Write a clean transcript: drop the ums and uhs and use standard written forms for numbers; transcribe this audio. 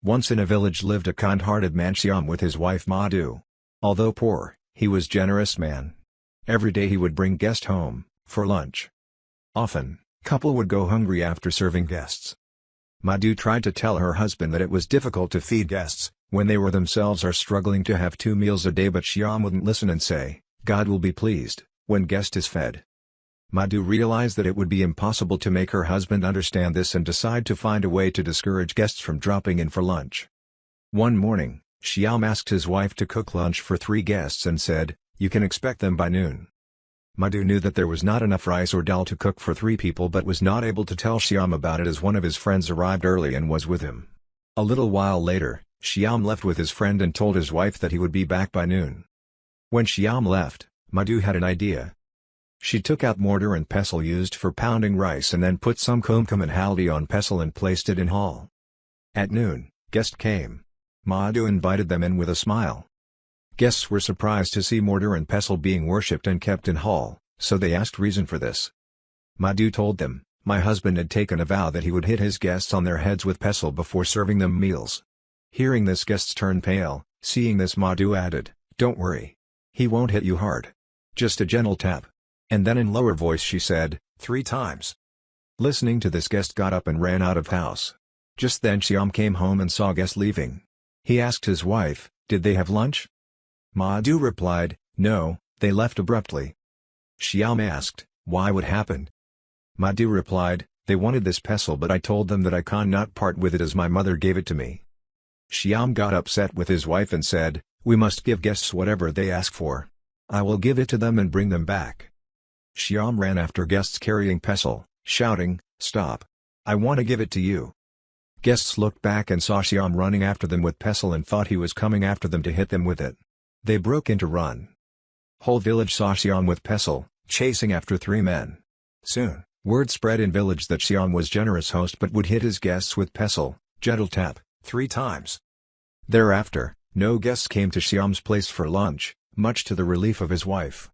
Once in a village lived a kind-hearted man Shyam with his wife Madhu. Although poor, he was a generous man. Every day he would bring guests home, for lunch. Often, couple would go hungry after serving guests. Madhu tried to tell her husband that it was difficult to feed guests, when they were themselves are struggling to have 2 meals a day, but Shyam wouldn't listen and say, God will be pleased, when guest is fed. Madhu realized that it would be impossible to make her husband understand this and decided to find a way to discourage guests from dropping in for lunch. One morning, Shyam asked his wife to cook lunch for 3 guests and said, "You can expect them by noon." Madhu knew that there was not enough rice or dal to cook for 3 people but was not able to tell Shyam about it as one of his friends arrived early and was with him. A little while later, Shyam left with his friend and told his wife that he would be back by noon. When Shyam left, Madhu had an idea. She took out mortar and pestle used for pounding rice and then put some comical and haldi on pestle and placed it in hall. At noon, guests came. Madhu invited them in with a smile. Guests were surprised to see mortar and pestle being worshipped and kept in hall, so they asked reason for this. Madhu told them, "My husband had taken a vow that he would hit his guests on their heads with pestle before serving them meals." Hearing this, guests turned pale. Seeing this, Madhu added, "Don't worry. He won't hit you hard. Just a gentle tap." And then in lower voice she said, "3 times." Listening to this, guest got up and ran out of house. Just then Shyam came home and saw guests leaving. He asked his wife, "Did they have lunch?" Madhu replied, "No, they left abruptly." Shyam asked, "Why, what happened?" Madhu replied, "They wanted this pestle but I told them that I cannot part with it as my mother gave it to me." Shyam got upset with his wife and said, "We must give guests whatever they ask for. I will give it to them and bring them back." Shyam ran after guests carrying pestle, shouting, "Stop! I want to give it to you." Guests looked back and saw Shyam running after them with pestle and thought he was coming after them to hit them with it. They broke into run. Whole village saw Shyam with pestle, chasing after 3 men. Soon, word spread in village that Shyam was generous host but would hit his guests with pestle, gentle tap, 3 times. Thereafter, no guests came to Shyam's place for lunch, much to the relief of his wife.